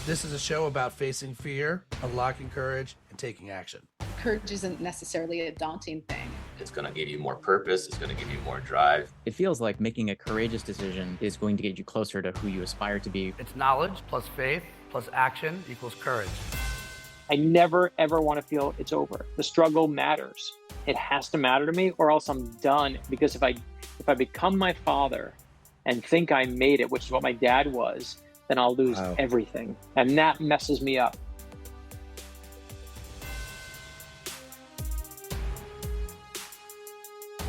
This is a show about facing fear, unlocking courage, and taking action. Courage isn't necessarily a daunting thing. It's going to give you more purpose. It's going to give you more drive. It feels like making a courageous decision is going to get you closer to who you aspire to be. It's knowledge plus faith plus action equals courage. I never, ever want to feel it's over. The struggle matters. It has to matter to me or else I'm done. Because if I become my father and think I made it, which is what my dad was, then I'll lose everything. And that messes me up.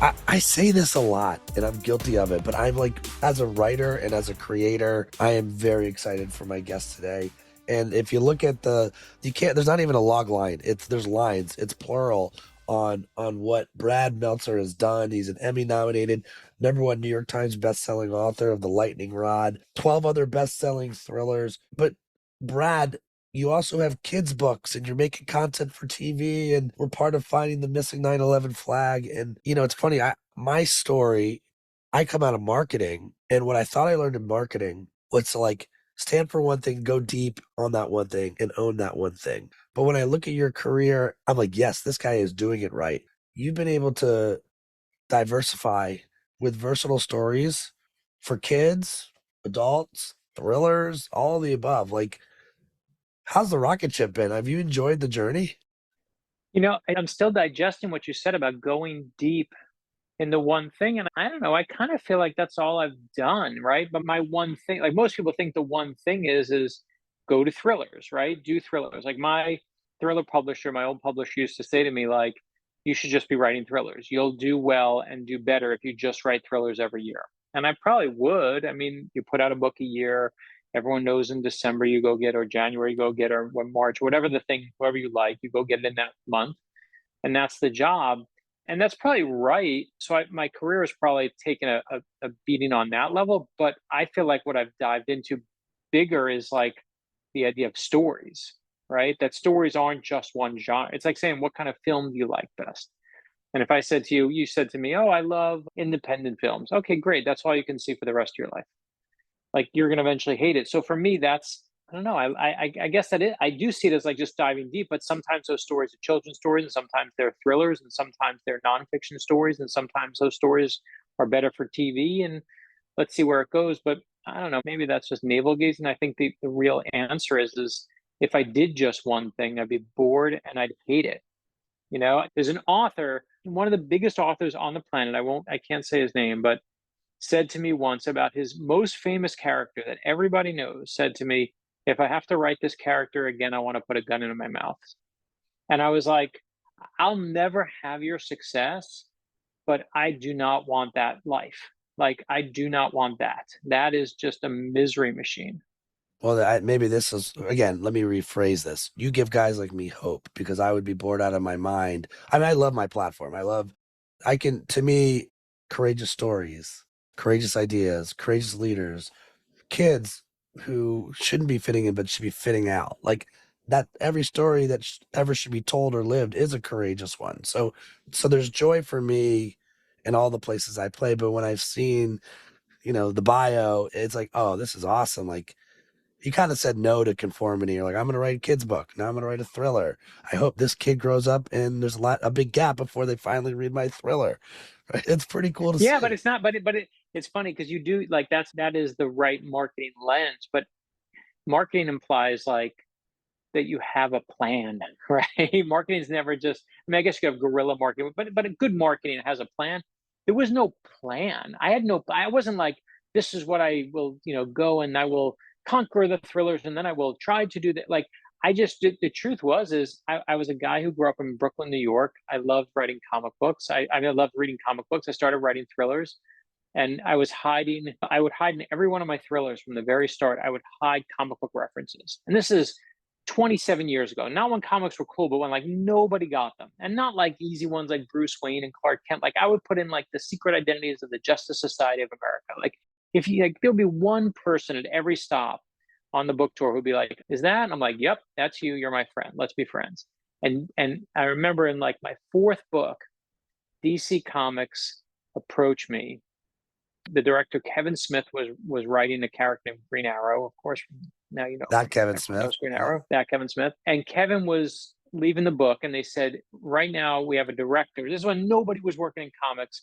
I say this a lot, and I'm guilty of it, but I'm like, as a writer and as a creator, I am very excited for my guest today. And if you look at there's not even a log line. There's lines. It's plural on what Brad Meltzer has done. He's an Emmy-nominated, #1 New York Times bestselling author of The Lightning Rod, 12 other best-selling thrillers. But Brad, you also have kids' books and you're making content for TV, and we're part of finding the missing 9/11 flag. And, it's funny. My story, I come out of marketing, and what I thought I learned in marketing was to like stand for one thing, go deep on that one thing, and own that one thing. But when I look at your career, I'm like, yes, this guy is doing it right. You've been able to diversify with versatile stories for kids, adults, thrillers, all the above. Like, how's the rocket ship been? Have you enjoyed the journey? I'm still digesting what you said about going deep in the one thing. And I don't know, I kind of feel like that's all I've done, right? But my one thing, like most people think the one thing is go to thrillers, right? Do thrillers. Like my thriller publisher, my old publisher used to say to me, like, you should just be writing thrillers. You'll do well and do better if you just write thrillers every year. And I probably would. I mean, you put out a book a year. Everyone knows in December you go get, or January you go get, or March, whatever the thing, whoever you like, you go get it in that month. And that's the job. And that's probably right. So my career has probably taken a beating on that level. But I feel like what I've dived into bigger is like the idea of stories, right? That stories aren't just one genre. It's like saying, what kind of film do you like best? And if I said to you, you said to me, oh, I love independent films. Okay, great. That's all you can see for the rest of your life. Like you're going to eventually hate it. So for me, I don't know. I guess I do see it as like just diving deep, but sometimes those stories are children's stories, and sometimes they're thrillers, and sometimes they're nonfiction stories, and sometimes those stories are better for TV. And let's see where it goes. But I don't know. Maybe that's just navel gazing. I think the real answer is if I did just one thing, I'd be bored and I'd hate it. There's an author, one of the biggest authors on the planet. I can't say his name, but said to me once about his most famous character that everybody knows, said to me, if I have to write this character again, I want to put a gun in my mouth. And I was like, I'll never have your success, but I do not want that life. Like, I do not want that. That is just a misery machine. Well, maybe this is, again, let me rephrase this. You give guys like me hope, because I would be bored out of my mind. I mean, I love my platform. To me, courageous stories, courageous ideas, courageous leaders, kids who shouldn't be fitting in but should be fitting out. Like that, every story that ever should be told or lived is a courageous one. So there's joy for me in all the places I play. But when I've seen, the bio, it's like, oh, this is awesome. Like, you kind of said no to conformity. You're like, I'm going to write a kid's book. Now I'm going to write a thriller. I hope this kid grows up and there's a big gap before they finally read my thriller. Right? It's pretty cool to see. Yeah, but it's not. It's funny because you do like that is the right marketing lens. But marketing implies like that you have a plan, right? Marketing is never just. I mean, I guess you have guerrilla marketing, but a good marketing has a plan. There was no plan. I wasn't like, this is what I will, go and I will conquer the thrillers and then I will try to do that. Like I just did. The truth is I was a guy who grew up in Brooklyn, New York. I loved writing comic books. I loved reading comic books. I started writing thrillers. And I would hide in every one of my thrillers from the very start. I would hide comic book references. And this is 27 years ago. Not when comics were cool, but when like nobody got them. And not like easy ones like Bruce Wayne and Clark Kent. Like I would put in like the secret identities of the Justice Society of America. Like if you like, there'll be one person at every stop on the book tour who'd be like, is that? And I'm like, yep, that's you. You're my friend. Let's be friends. And I remember in like my fourth book, DC Comics approached me. The director Kevin Smith was writing a character named Green Arrow, of course, from Now, you know, That from Kevin No Smith. Screenwriter, that Kevin Smith. And Kevin was leaving the book, and they said, right now we have a director. This is when nobody was working in comics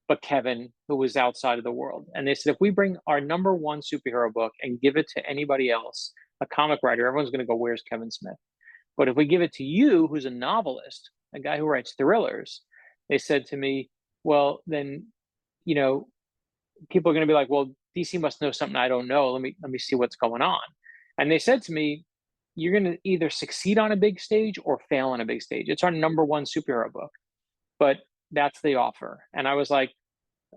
but Kevin, who was outside of the world. And they said, if we bring our number one superhero book and give it to anybody else, a comic writer, everyone's going to go, where's Kevin Smith? But if we give it to you, who's a novelist, a guy who writes thrillers, they said to me, well, then, you know, people are going to be like, well, DC must know something I don't know. Let me see what's going on. And they said to me, you're going to either succeed on a big stage or fail on a big stage. It's our number one superhero book, but that's the offer. And I was like,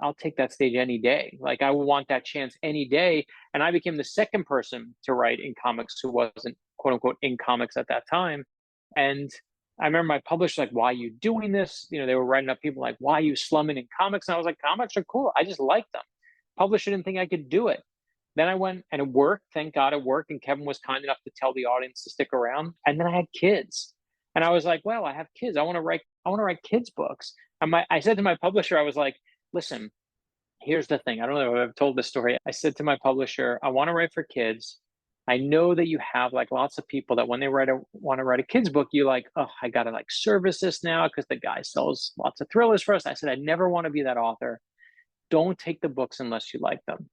I'll take that stage any day. Like, I want that chance any day. And I became the second person to write in comics who wasn't quote unquote in comics at that time. And I remember my publisher like, why are you doing this? You know, they were writing up people like, why are you slumming in comics? And I was like, comics are cool. I just like them. Publisher didn't think I could do it. Then I went and it worked. Thank God it worked. And Kevin was kind enough to tell the audience to stick around. And then I had kids. And I was like, well, I have kids. I want to write kids books. And I said to my publisher, I was like, listen, here's the thing. I don't know if I've told this story. I said to my publisher, I want to write for kids. I know that you have like lots of people that when they want to write a kid's book, you like, oh, I got to like service this now because the guy sells lots of thrillers for us. I said, I never want to be that author. Don't take the books unless you like them.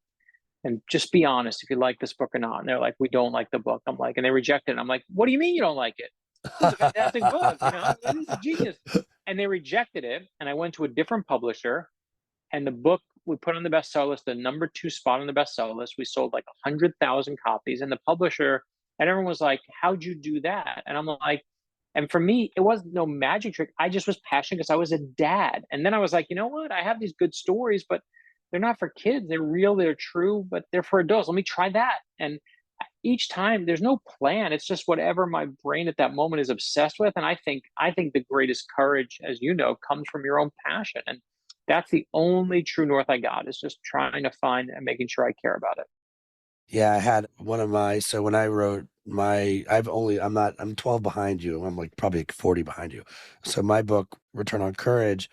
And just be honest if you like this book or not. And they're like, we don't like the book. I'm like, and they rejected it. I'm like, what do you mean you don't like it? It's a fantastic book, you know, it is a genius. And they rejected it. And I went to a different publisher, and the book we put on the bestseller list, the number 2 spot on the bestseller list. We sold like 100,000 copies. And the publisher, and everyone was like, how'd you do that? And I'm like, and for me, it wasn't no magic trick. I just was passionate because I was a dad. And then I was like, you know what? I have these good stories, but they're not for kids. They're real, they're true, but they're for adults. Let me try that. And each time there's no plan. It's just whatever my brain at that moment is obsessed with. And I think the greatest courage, as you know, comes from your own passion. And that's the only true north I got, is just trying to find and making sure I care about it. Yeah, I had one of my, so when I wrote I'm 12 behind you. I'm like probably like 40 behind you. So my book, Return on Courage,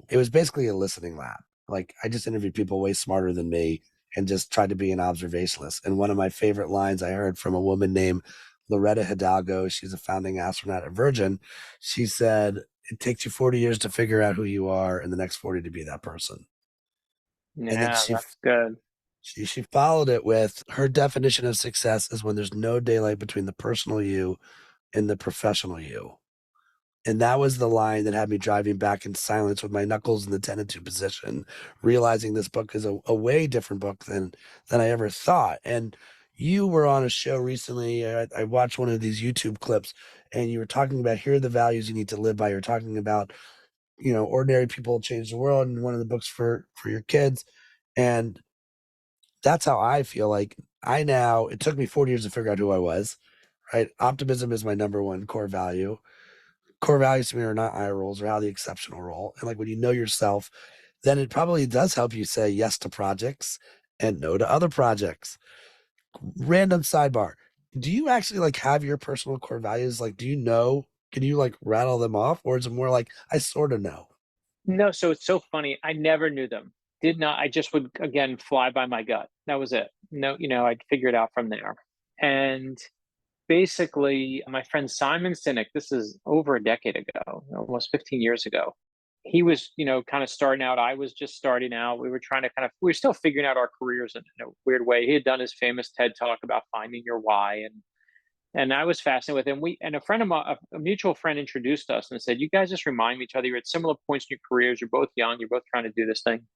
it was basically a listening lab. Like, I just interviewed people way smarter than me and just tried to be an observationalist. And one of my favorite lines I heard from a woman named Loretta Hidalgo, she's a founding astronaut at Virgin. She said, it takes you 40 years to figure out who you are, and the next 40 to be that person. And then Yeah, that's good. she followed it with, her definition of success is when there's no daylight between the personal you and the professional you. And that was the line that had me driving back in silence with my knuckles in the 10 and 2 position, realizing this book is a way different book than I ever thought. And you were on a show recently. I watched one of these YouTube clips, and you were talking about, here are the values you need to live by. You're talking about, you know, ordinary people change the world, and one of the books for your kids. And that's how I feel. Like, it took me 40 years to figure out who I was, right? Optimism is my number one core value. Core values to me are not eye rolls or how the exceptional roll. And like, when you know yourself, then it probably does help you say yes to projects and no to other projects. Random sidebar. Do you actually like have your personal core values? Like, can you like rattle them off, or is it more like, I sort of know? No, so it's so funny. I never knew them. Did not. I just would, again, fly by my gut. That was it. No, you know, I'd figure it out from there. And basically, my friend Simon Sinek, this is over a decade ago, almost 15 years ago. He was, you know, kind of starting out. I was just starting out. We were still figuring out our careers in a weird way. He had done his famous TED talk about finding your why. And I was fascinated with him. And a friend of mine, a mutual friend, introduced us and said, you guys just remind each other. You're at similar points in your careers. You're both young. You're both trying to do this thing.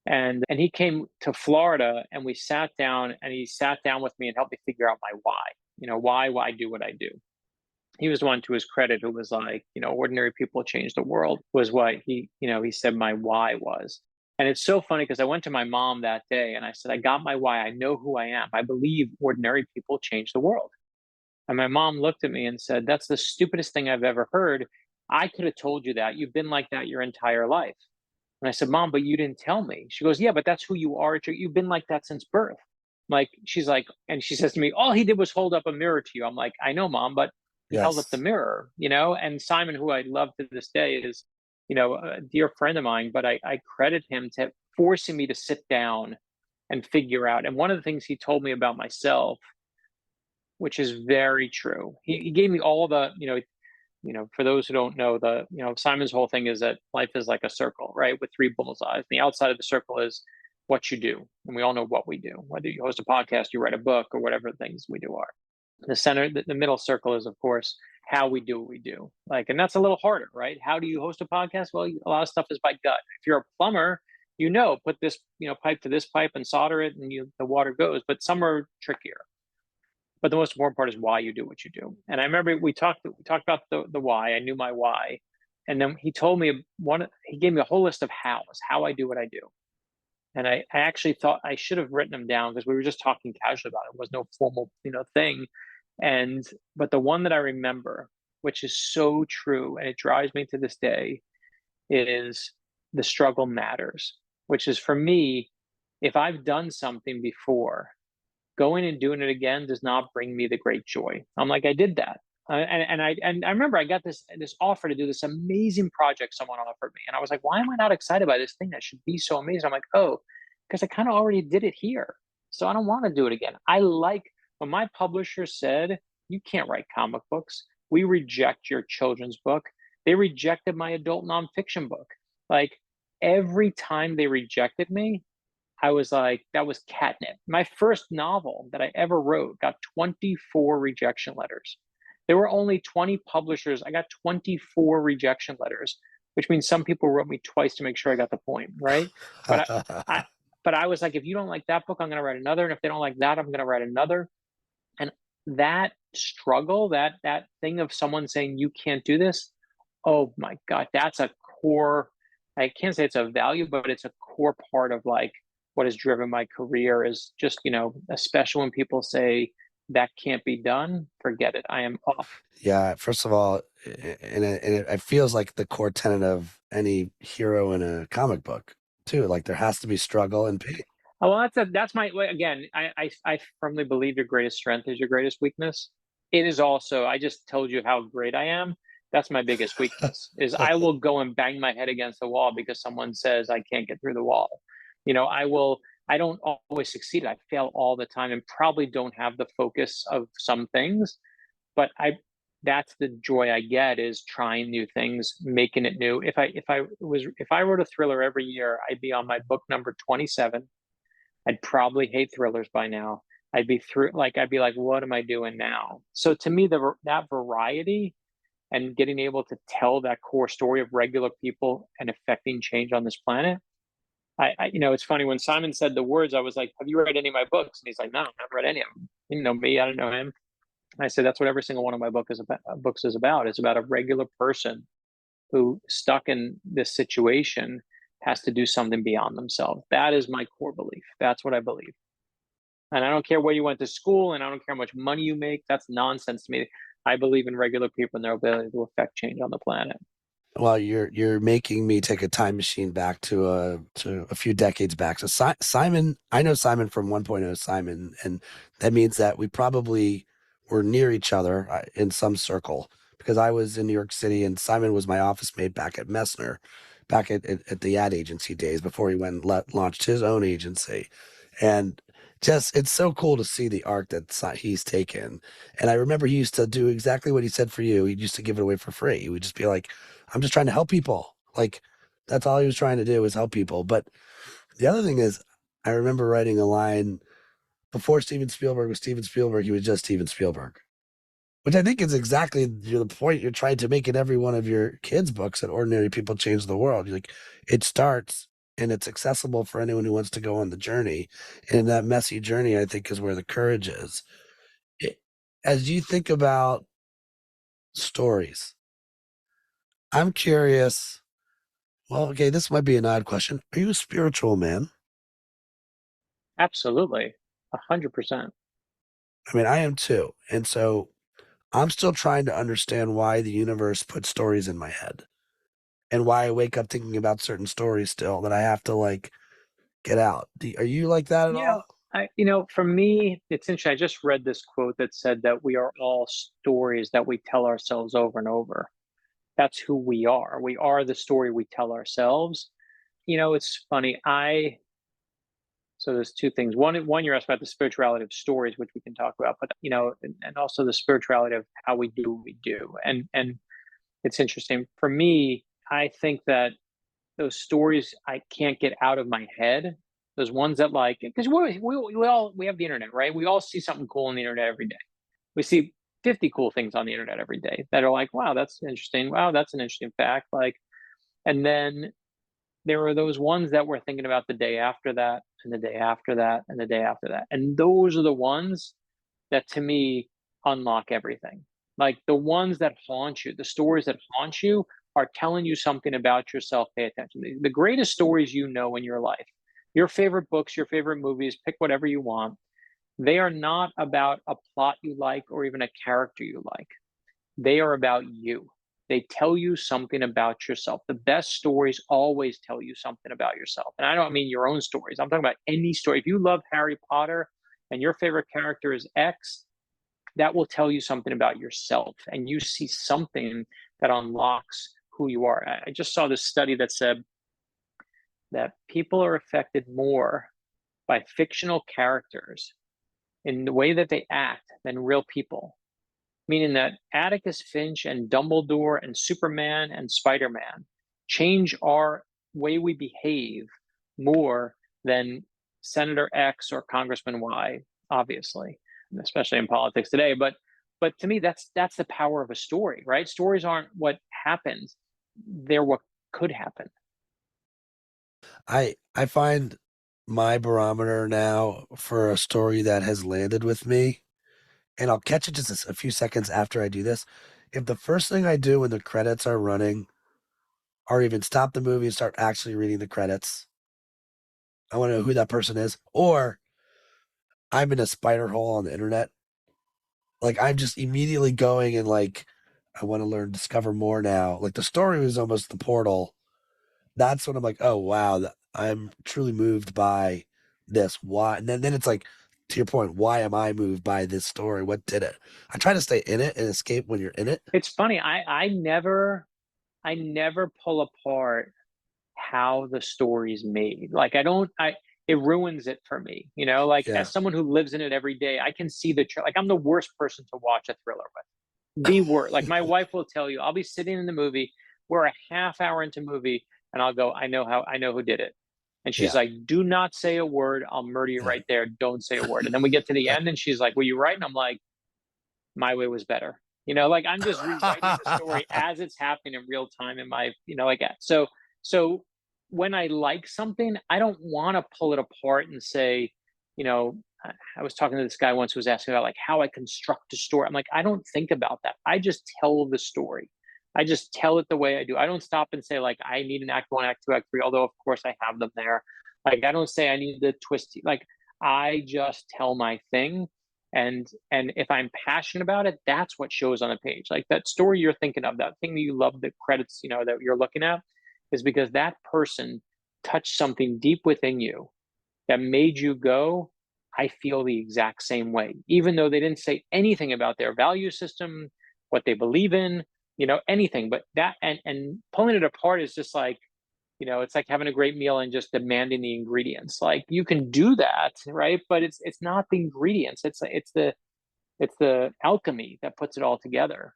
And he came to Florida, and we sat down, and he sat down with me and helped me figure out my why. You know, why I do what I do. He was one, to his credit, who was like, you know, ordinary people change the world, was what he said my why was. And it's so funny because I went to my mom that day and I said, I got my why. I know who I am. I believe ordinary people change the world. And my mom looked at me and said, that's the stupidest thing I've ever heard. I could have told you that. You've been like that your entire life. And I said, Mom, but you didn't tell me. She goes, yeah, but that's who you are. You've been like that since birth. Like, she's like, and she says to me, all he did was hold up a mirror to you. I'm like, I know, Mom, but he held up the Yes. mirror, you know? And Simon, who I love to this day, is, you know, a dear friend of mine, but I credit him to forcing me to sit down and figure out. And one of the things he told me about myself which is very true. He gave me all the, for those who don't know, Simon's whole thing is that life is like a circle, right? With three bullseyes. The outside of the circle is what you do. And we all know what we do, whether you host a podcast, you write a book, or whatever things we do are. The middle circle is, of course, how we do what we do. And that's a little harder, right? How do you host a podcast? Well, a lot of stuff is by gut. If you're a plumber, put this, pipe to this pipe and solder it, and the water goes. But some are trickier. But the most important part is why you do what you do. And I remember we talked about the why. I knew my why, and then he told me he gave me a whole list of hows, how I do what I do. And I actually thought I should have written them down, because we were just talking casually about it. It was no formal, thing. But the one that I remember, which is so true, and it drives me to this day, is the struggle matters, which is, for me, if I've done something before, going and doing it again does not bring me the great joy. I'm like, I did that. And I remember I got this offer to do this amazing project someone offered me. And I was like, why am I not excited by this thing that should be so amazing? I'm like, oh, because I kind of already did it here. So I don't want to do it again. I like when my publisher said, you can't write comic books. We reject your children's book. They rejected my adult nonfiction book. Every time they rejected me, I was like, that was catnip. My first novel that I ever wrote got 24 rejection letters. There were only 20 publishers. I got 24 rejection letters, which means some people wrote me twice to make sure I got the point, right? But I was like, if you don't like that book, I'm going to write another. And if they don't like that, I'm going to write another. And that struggle, that thing of someone saying, you can't do this, oh my God, that's a core, I can't say it's a value, but it's a core part of what has driven my career, is just, especially when people say that can't be done, forget it. I am off. Yeah, first of all, and it feels like the core tenet of any hero in a comic book too. Like there has to be struggle and pain. Oh, well, that's my, again, I firmly believe your greatest strength is your greatest weakness. It is also, I just told you how great I am. That's my biggest weakness, is I will go and bang my head against the wall because someone says I can't get through the wall. I don't always succeed. I fail all the time and probably don't have the focus of some things, but that's the joy I get, is trying new things, making it new. If I wrote a thriller every year, I'd be on my book number 27. I'd probably hate thrillers by now. I'd be like, what am I doing now? So to me, that variety and getting able to tell that core story of regular people and affecting change on this planet. It's funny, when Simon said the words, I was like, have you read any of my books? And he's like, no, I've never read any of them. You know me, I don't know him. I said, that's what every single one of my books is about. It's about a regular person who, stuck in this situation, has to do something beyond themselves. That is my core belief. That's what I believe. And I don't care where you went to school, and I don't care how much money you make. That's nonsense to me. I believe in regular people and their ability to affect change on the planet. Well, you're making me take a time machine back to a few decades back. So Simon, I know Simon from 1.0 Simon, and that means that we probably were near each other in some circle, because I was in New York City and Simon was my office mate back at Messner, back at the ad agency days before he went and launched his own agency. And just, it's so cool to see the arc that he's taken. And I remember he used to do exactly what he said for you. He used to give it away for free. He would just be like, I'm just trying to help people. That's all he was trying to do, was help people. But the other thing is, I remember writing a line before Steven Spielberg was Steven Spielberg. He was just Steven Spielberg, which I think is exactly the point you're trying to make in every one of your kids' books, that ordinary people change the world. You're like, it starts and it's accessible for anyone who wants to go on the journey. And that messy journey, I think, is where the courage is. As you think about stories, I'm curious. Well, okay, this might be an odd question. Are you a spiritual man? Absolutely. 100%. I mean, I am too. And so I'm still trying to understand why the universe puts stories in my head, and why I wake up thinking about certain stories still that I have to get out. Are you like that at all? For me, it's interesting. I just read this quote that said that we are all stories that we tell ourselves over and over. That's who we are. We are the story we tell ourselves. It's funny. So there's two things. One, you're asked about the spirituality of stories, which we can talk about, but and also the spirituality of how we do what we do. And it's interesting for me. I think that those stories I can't get out of my head. Those ones that like, because we have the internet, right? We all see something cool on the internet every day. We see 50 cool things on the internet every day that are like, wow, that's interesting. Wow, that's an interesting fact. Like, and then there are those ones that we're thinking about the day after that, and the day after that, and the day after that. And those are the ones that to me unlock everything. Like the ones that haunt you, the stories that haunt you are telling you something about yourself. Pay attention. The greatest stories you know in your life, your favorite books, your favorite movies, pick whatever you want. They are not about a plot you like or even a character you like. They are about you. They tell you something about yourself. The best stories always tell you something about yourself. And I don't mean your own stories. I'm talking about any story. If you love Harry Potter and your favorite character is X, that will tell you something about yourself. And you see something that unlocks who you are. I just saw this study that said that people are affected more by fictional characters in the way that they act than real people. Meaning that Atticus Finch and Dumbledore and Superman and Spider-Man change our way we behave more than Senator X or Congressman Y, obviously, especially in politics today. But to me, that's the power of a story, right? Stories aren't what happens; they're what could happen. I find my barometer now for a story that has landed with me, and I'll catch it just a few seconds after I do this. If the first thing I do when the credits are running, or even stop the movie and start actually reading the credits, I want to know who that person is, or I'm in a spider hole on the internet. Like I'm just immediately going and like, I want to learn, discover more now. Like the story was almost the portal. That's when I'm like, oh wow, I'm truly moved by this. Why? And then it's like, to your point, why am I moved by this story? What did it? I try to stay in it and escape when you're in it. It's funny. I never pull apart how the story's made. Like it ruins it for me. Like Yeah. as someone who lives in it every day, I can see like I'm the worst person to watch a thriller with. The worst. Like my wife will tell you, I'll be sitting in the movie, we're a half hour into movie, and I'll go, I know who did it. And she's Yeah. like, do not say a word. I'll murder you right there. Don't say a word. And then we get to the end and she's like, were you right? And I'm like, my way was better. Like I'm just rewriting the story as it's happening in real time in my, like so when I like something, I don't want to pull it apart and say, I was talking to this guy once who was asking about like how I construct a story. I'm like, I don't think about that. I just tell the story. I just tell it the way I do. I don't stop and say like I need an act one, act two, act three, although of course I have them there. Like I don't say I need the twist. Like I just tell my thing. And if I'm passionate about it, that's what shows on the page. Like that story you're thinking of, that thing that you love, the credits, that you're looking at, is because that person touched something deep within you that made you go, I feel the exact same way, even though they didn't say anything about their value system, what they believe in, anything. But that and pulling it apart is just like, it's like having a great meal and just demanding the ingredients. Like you can do that, right? But it's not the ingredients. It's the alchemy that puts it all together.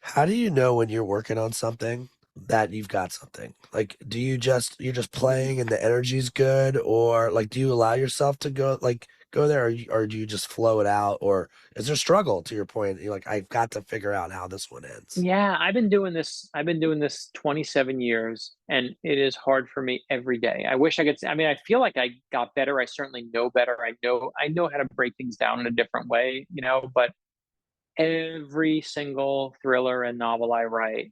How do you know when you're working on something that you've got something? Like, you're just playing and the energy's good, or like, do you allow yourself to go there, or do you just flow it out, or is there struggle to your point? You're like, I've got to figure out how this one ends. Yeah, I've been doing this 27 years, and it is hard for me every day. I wish I could say, I mean, I feel like I got better. I certainly know better. I know how to break things down in a different way, but every single thriller and novel I write,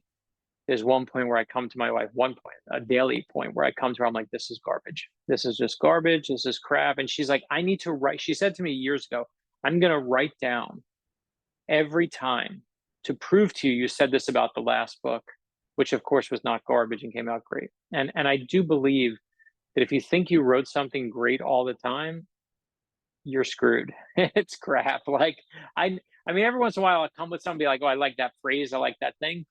there's one point where I come to my wife, one point, a daily point where I come to her, I'm like, this is garbage. This is just garbage. This is crap. And she's like, I need to write. She said to me years ago, I'm going to write down every time to prove to you, you said this about the last book, which of course was not garbage and came out great. And I do believe that if you think you wrote something great all the time, you're screwed. It's crap. Like I mean, every once in a while I'll come with somebody like, oh, I like that phrase, I like that thing.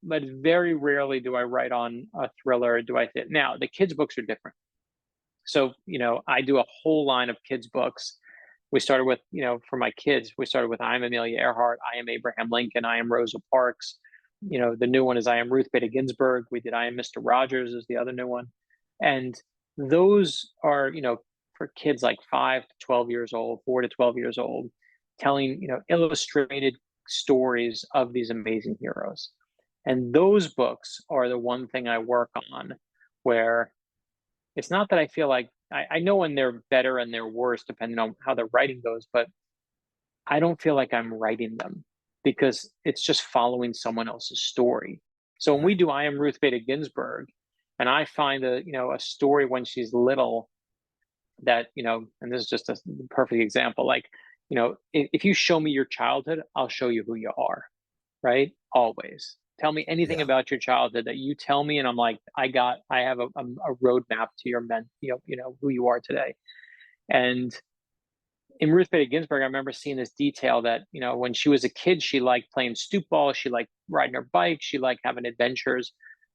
But very rarely do I write on a thriller. Do I now the kids' books are different. So, I do a whole line of kids' books. We started with, for my kids, we started with I Am Amelia Earhart, I Am Abraham Lincoln, I Am Rosa Parks. The new one is I Am Ruth Bader Ginsburg. We did I Am Mr. Rogers is the other new one. And those are, for kids like 5 to 12 years old, 4 to 12 years old, telling, illustrated stories of these amazing heroes. And those books are the one thing I work on where it's not that I feel like I know when they're better and they're worse, depending on how the writing goes, but I don't feel like I'm writing them because it's just following someone else's story. So when we do I Am Ruth Bader Ginsburg, and I find a story when she's little that, and this is just a perfect example, like, if you show me your childhood, I'll show you who you are, right? Always. Tell me anything Yeah. about your childhood that you tell me, and I'm like, I have a roadmap to your who you are today. And in Ruth Bader Ginsburg, I remember seeing this detail that, when she was a kid, she liked playing stoop ball, she liked riding her bike, she liked having adventures.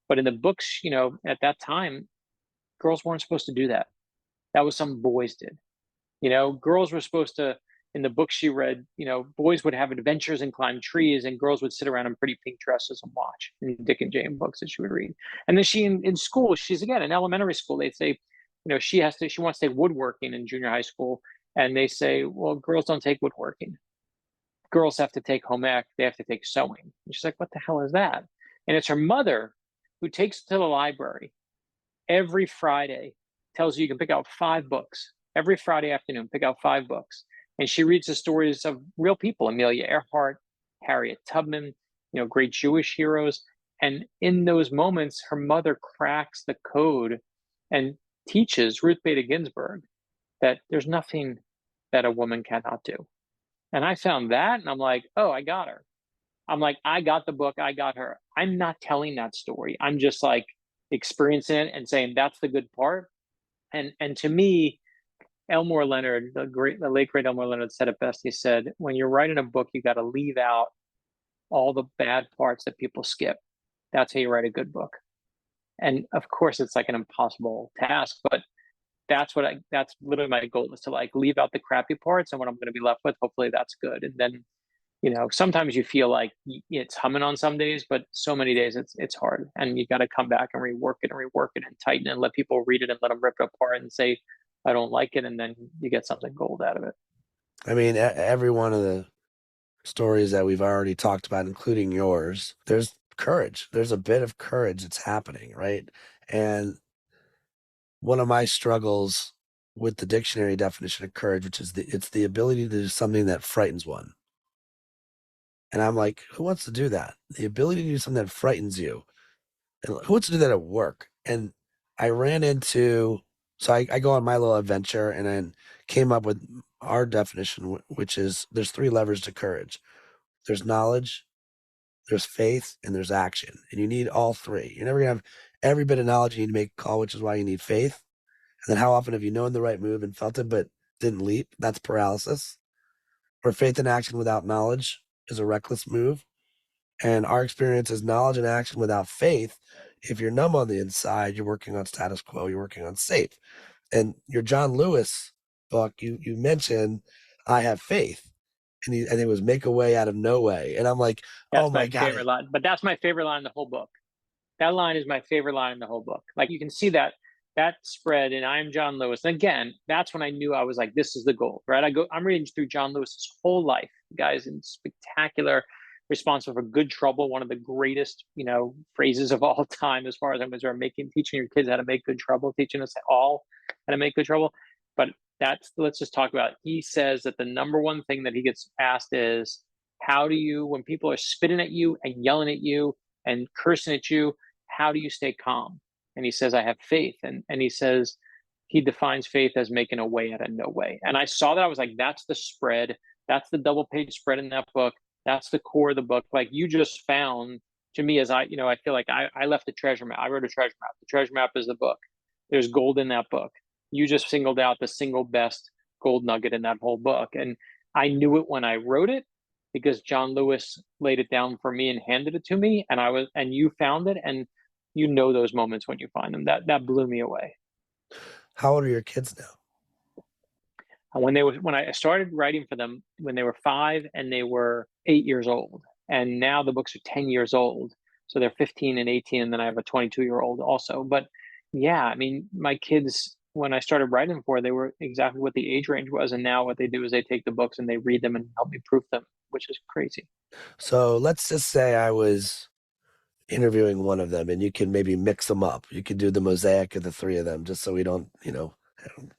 But in the books, at that time, girls weren't supposed to do that. That was something boys did. Girls were supposed to, in the books she read, boys would have adventures and climb trees, and girls would sit around in pretty pink dresses and watch in Dick and Jane books that she would read. And then in school, she's again in elementary school, they'd say, she wants to take woodworking in junior high school. And they say, well, girls don't take woodworking. Girls have to take home ec, they have to take sewing. And she's like, what the hell is that? And it's her mother who takes her to the library every Friday, tells you can pick out 5 books. Every Friday afternoon, pick out 5 books. And she reads the stories of real people, Amelia Earhart, Harriet Tubman, great Jewish heroes. And in those moments, her mother cracks the code and teaches Ruth Bader Ginsburg that there's nothing that a woman cannot do. And I found that, and I'm like, oh, I got her. I'm like, I got the book, I got her. I'm not telling that story. I'm just like experiencing it and saying that's the good part. And to me, Elmore Leonard, the late great Elmore Leonard said it best. He said, when you're writing a book, you got to leave out all the bad parts that people skip. That's how you write a good book. And of course, it's like an impossible task, but that's literally my goal, is to like leave out the crappy parts, and what I'm going to be left with, hopefully that's good. And then, sometimes you feel like it's humming on some days, but so many days it's hard, and you got to come back and rework it and tighten it and let people read it and let them rip it apart and say, I don't like it. And then you get something gold out of it. I mean, every one of the stories that we've already talked about, including yours, there's courage. There's a bit of courage that's happening, right? And one of my struggles with the dictionary definition of courage, which is it's the ability to do something that frightens one. And I'm like, who wants to do that? The ability to do something that frightens you. And who wants to do that at work? And I ran into, so I go on my little adventure and then came up with our definition, which is there's 3 levers to courage. There's knowledge, there's faith, and there's action. And you need all 3. You're never going to have every bit of knowledge you need to make a call, which is why you need faith. And then how often have you known the right move and felt it but didn't leap? That's paralysis. Or faith and action without knowledge is a reckless move. And our experience is knowledge and action without faith. If you're numb on the inside, you're working on status quo, you're working on safe. And your John Lewis book, you mentioned, I have faith. And it was make a way out of no way. And I'm like, That's oh my my God. favorite line. But that's my favorite line in the whole book. That line is my favorite line in the whole book. Like, you can see that spread in I Am John Lewis. And again, that's when I knew I was like, this is the goal, right? I'm reading through John Lewis's whole life, guys, in spectacular, responsible for good trouble, one of the greatest, phrases of all time, as far as I'm concerned, teaching your kids how to make good trouble, teaching us all how to make good trouble. But let's just talk about it. He says that the number one thing that he gets asked is, how do you, when people are spitting at you and yelling at you and cursing at you, how do you stay calm? And he says, I have faith. And he says, he defines faith as making a way out of no way. And I saw that, I was like, that's the spread. That's the double page spread in that book. That's the core of the book. Like, you just found, to me, as I feel like I left a treasure map. I wrote a treasure map. The treasure map is the book. There's gold in that book. You just singled out the single best gold nugget in that whole book. And I knew it when I wrote it, because John Lewis laid it down for me and handed it to me. And you found it. And those moments when you find them, that blew me away. How old are your kids now? When I started writing for them when they were 5 and they were 8 years old, and now the books are 10 years old, so they're 15 and 18, and then I have a 22-year-old also. But yeah, I mean, my kids, when I started writing for, they were exactly what the age range was, and now what they do is they take the books and they read them and help me proof them, which is crazy. So let's just say I was interviewing one of them, and you can maybe mix them up. You could do the mosaic of the three of them, just so we don't,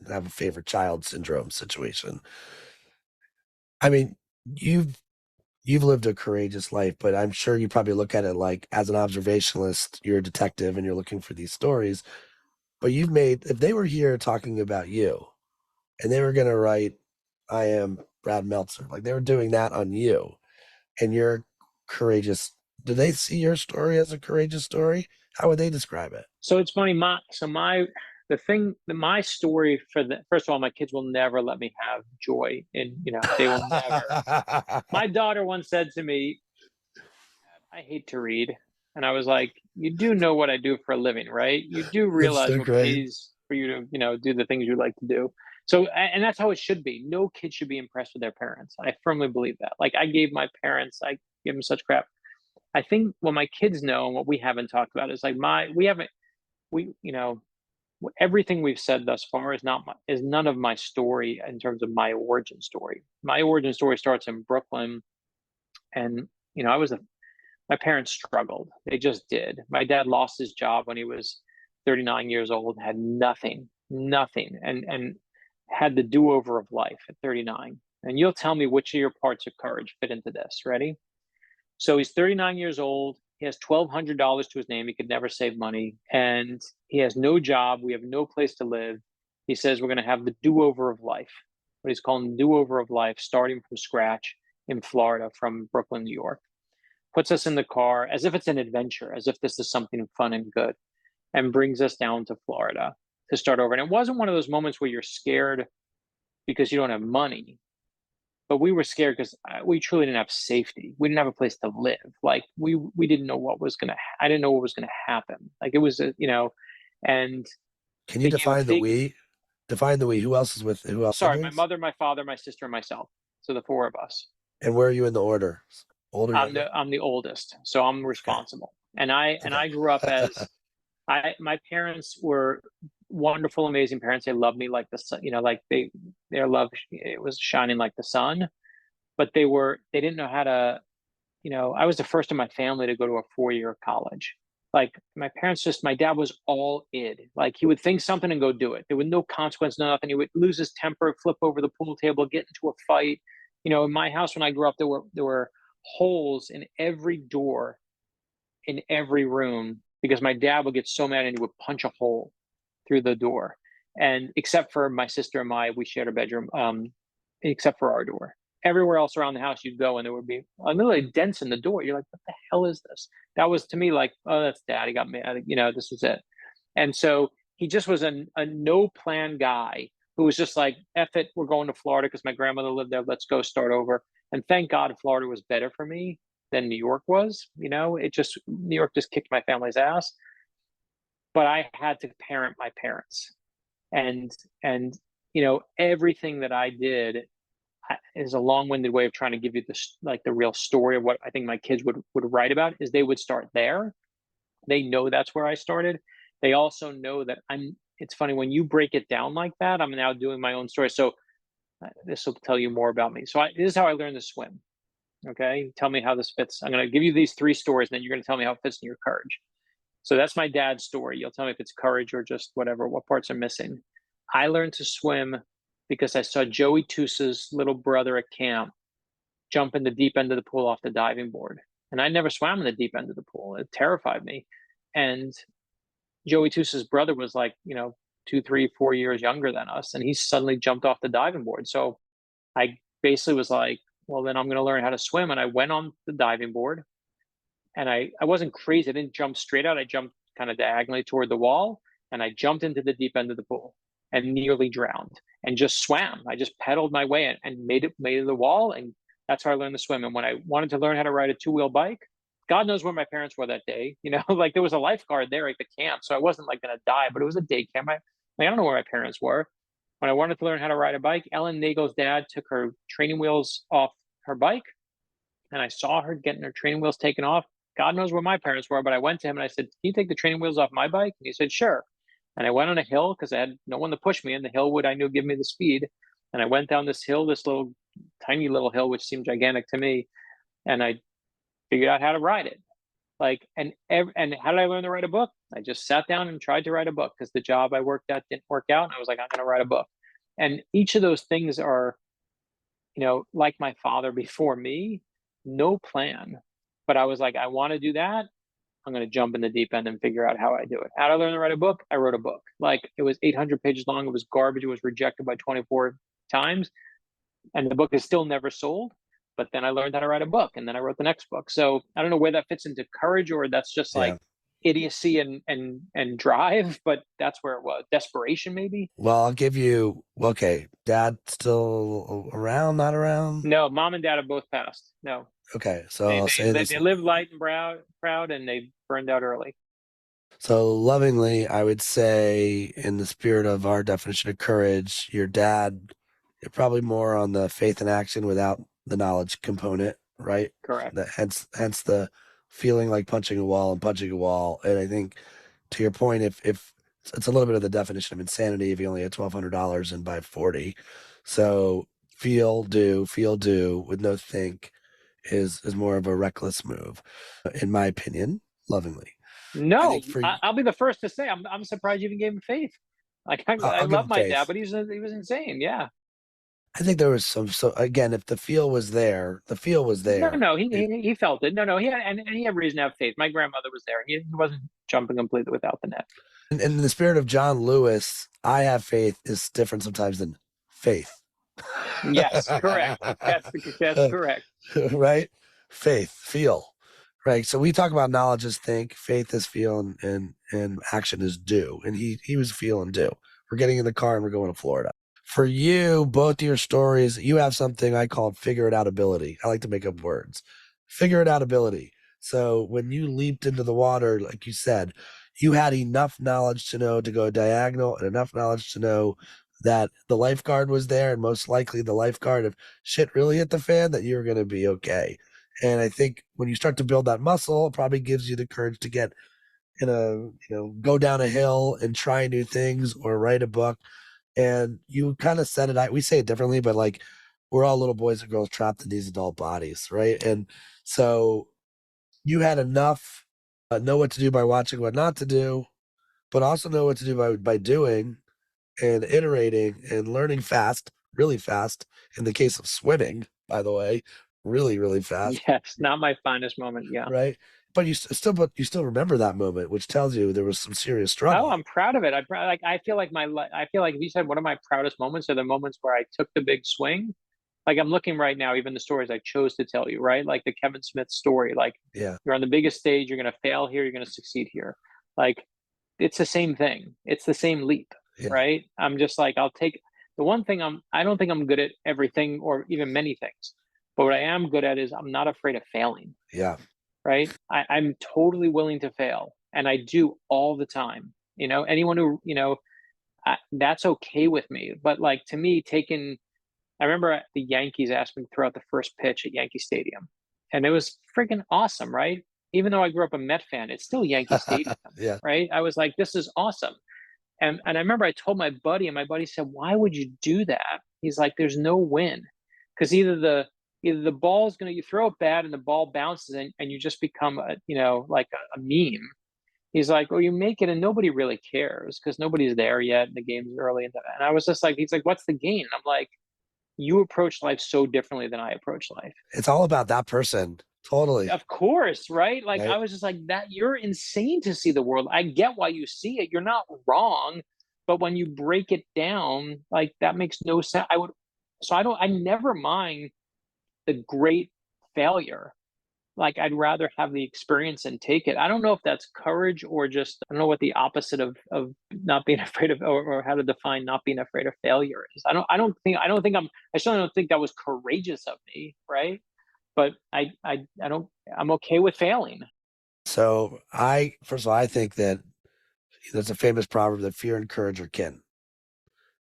have a favorite child syndrome situation. I mean, you've lived a courageous life, but I'm sure you probably look at it like as an observationalist, you're a detective and you're looking for these stories. But if they were here talking about you and they were going to write, I am Brad Meltzer, like they were doing that on you and you're courageous. Do they see your story as a courageous story? How would they describe it? So it's funny. My story first of all, my kids will never let me have joy, and they will never. My daughter once said to me, "I hate to read," and I was like, "You do know what I do for a living, right? You do That's realize so what great. pays for you to, do the things you like to do." So, and that's how it should be. No kid should be impressed with their parents. I firmly believe that. Like I give them such crap. I think what my kids know and what we haven't talked about is like we everything we've said thus far is none of my story in terms of my origin story. My origin story starts in Brooklyn, and I was my parents struggled. They just did. My dad lost his job when he was 39 years old, had nothing, and had the do-over of life at 39. And you'll tell me which of your parts of courage fit into this. Ready? So he's 39 years old. He has $1,200 to his name. He could never save money. And he has no job. We have no place to live. He says we're going to have the do-over of life. What he's calling the do-over of life, starting from scratch in Florida from Brooklyn, New York. Puts us in the car as if it's an adventure, as if this is something fun and good, and brings us down to Florida to start over. And it wasn't one of those moments where you're scared because you don't have money. But we were scared because we truly didn't have safety. We didn't have a place to live. Like we didn't know what was gonna. I didn't know what was gonna happen. Like it was, and Can you thinking of define the we? Define the we. Who else is with who else sorry, my siblings? mother, my father, my sister, and myself. So the four of us. And where are you in the order? Older, younger? I'm the oldest, so I'm Okay. responsible. And I grew up Okay. as my parents were wonderful, amazing parents. They loved me like the sun, like their love, it was shining like the sun. But they didn't know how to, I was the first in my family to go to a 4-year college. Like my dad was all id. Like he would think something and go do it. There was no consequence, no nothing. He would lose his temper, flip over the pool table, get into a fight. In my house when I grew up, there were holes in every door in every room because my dad would get so mad and he would punch a hole through the door. And except for my sister and we shared a bedroom, except for our door. Everywhere else around the house you'd go and there would be literally dents in the door. You're like, what the hell is this? That was to me like, oh, that's dad. He got mad. This was it. And so he just was a no plan guy who was just like, F it, we're going to Florida because my grandmother lived there. Let's go start over. And thank God Florida was better for me than New York was. New York just kicked my family's ass. But I had to parent my parents. And everything that I did is a long-winded way of trying to give you this, like the real story of what I think my kids would write about is they would start there. They know that's where I started. They also know that it's funny when you break it down like that, I'm now doing my own story. So this will tell you more about me. So this is how I learned to swim. Okay. Tell me how this fits. I'm going to give you these 3 stories and then you're going to tell me how it fits in your courage. So that's my dad's story. You'll tell me if it's courage or just whatever, what parts are missing. I learned to swim because I saw Joey Tusa's little brother at camp jump in the deep end of the pool off the diving board. And I never swam in the deep end of the pool. It terrified me. And Joey Tusa's brother was like, 2, 3, 4 years younger than us. And he suddenly jumped off the diving board. So I basically was like, well, then I'm going to learn how to swim. And I went on the diving board and I wasn't crazy. I didn't jump straight out. I jumped kind of diagonally toward the wall and I jumped into the deep end of the pool and nearly drowned and just swam. I just pedaled my way and made it to the wall. And that's how I learned to swim. And when I wanted to learn how to ride a 2-wheel bike, God knows where my parents were that day. Like there was a lifeguard there at the camp. So I wasn't like going to die, but it was a day camp. Like, I don't know where my parents were. When I wanted to learn how to ride a bike, Ellen Nagel's dad took her training wheels off her bike, and I saw her getting her training wheels taken off. God knows where my parents were, but I went to him and I said, "Can you take the training wheels off my bike?" And he said, "Sure." And I went on a hill because I had no one to push me, and the hill would, I knew, give me the speed. And I went down this hill, this little tiny little hill, which seemed gigantic to me, and I figured out how to ride it. Like, and how did I learn to write a book? I just sat down and tried to write a book because the job I worked at didn't work out, and I was like, I'm going to write a book. And each of those things are, like my father before me, no plan. But I was like, I want to do that. I'm going to jump in the deep end and figure out how I do it. How did I learn to write a book? I wrote a book. Like, it was 800 pages long. It was garbage. It was rejected by 24 times. And the book is still never sold. But then I learned how to write a book, and then I wrote the next book. So I don't know where that fits into courage, or that's just like Yeah. idiocy and drive, but that's where it was. Desperation, maybe. Well, I'll give you, okay, dad still around, not around? No, mom and dad have both passed. No, Okay, so they I'll they, say they, this. they lived light and proud, and they burned out early. So lovingly, I would say, in the spirit of our definition of courage, your dad, you're probably more on the faith and action without the knowledge component, right? Correct. Hence the feeling like punching a wall and punching a wall. And I think, to your point, if it's a little bit of the definition of insanity if you only had $1,200 and buy 40. So feel, do with no think is more of a reckless move, in my opinion, lovingly. I No, think for I'll be the first to say I'm surprised you even gave him faith. Like, I I'll give love him my dad, faith. but he was insane. Yeah. I think there was some, so again, if the feel was there, the feel was there. No, he felt it. No, he had, and he had reason to have faith. My grandmother was there. He wasn't jumping completely without the net. In the spirit of John Lewis, I have faith is different sometimes than faith. Yes, correct. That's correct. Right? Faith, feel. Right. So we talk about knowledge as think, faith is feel, and action is do. And he was feel and do. We're getting in the car and we're going to Florida. For you, both your stories, you have something I call figure it out ability. I like to make up words. Figure it out ability. So when you leaped into the water, like you said, you had enough knowledge to know to go diagonal and enough knowledge to know that the lifeguard was there, and most likely the lifeguard, if shit really hit the fan, that you were going to be okay. And I think when you start to build that muscle, it probably gives you the courage to get go down a hill and try new things or write a book. And you kind of said it, we say it differently, but like, we're all little boys and girls trapped in these adult bodies, right? And so you had enough know what to do by watching what not to do, but also know what to do by doing and iterating and learning fast, really fast. In the case of swimming, by the way, really, really fast, Yes, not my finest moment. Yeah. right? But but you still remember that moment, which tells you there was some serious Oh, struggle. I'm proud of it. I feel like I feel like, if you said one of my proudest moments are the moments where I took the big swing. Like, I'm looking right now, even the stories I chose to tell you, right? Like the Kevin Smith story. Like, Yeah, you're on the biggest stage, you're gonna fail here, you're gonna succeed here. Like, it's the same thing. It's the same leap, yeah, right? I'm just like, I'll take the one thing. I don't think I'm good at everything or even many things, but what I am good at is I'm not afraid of failing, yeah, right? I'm totally willing to fail, and I do all the time. Anyone who, that's okay with me. But like, to me, I remember the Yankees asked me to throw out the first pitch at Yankee Stadium, and it was freaking awesome, right? Even though I grew up a Met fan, it's still Yankee Stadium, yeah, right? I was like, this is awesome. And I remember I told my buddy, and my buddy said, "Why would you do that?" He's like, "There's no win, because either the ball's gonna, you throw it bad and the ball bounces, and you just become like a meme." He's like, "Or you make it and nobody really cares because nobody's there yet, and the game's early." And I was just like, he's like, "What's the gain?" I'm like, "You approach life so differently than I approach life." it's all about that person. Totally. Of course, right? Like, I Right. was just like, that you're insane to see the world. I get why you see it. You're not wrong. But when you break it down, like, that makes no sense. I never mind the great failure. Like, I'd rather have the experience and take it. I don't know if that's courage or just, I don't know what the opposite of not being afraid of, or how to define not being afraid of failure is. I certainly don't think that was courageous of me, right? But I'm okay with failing. So first of all, I think that there's a famous proverb that fear and courage are kin.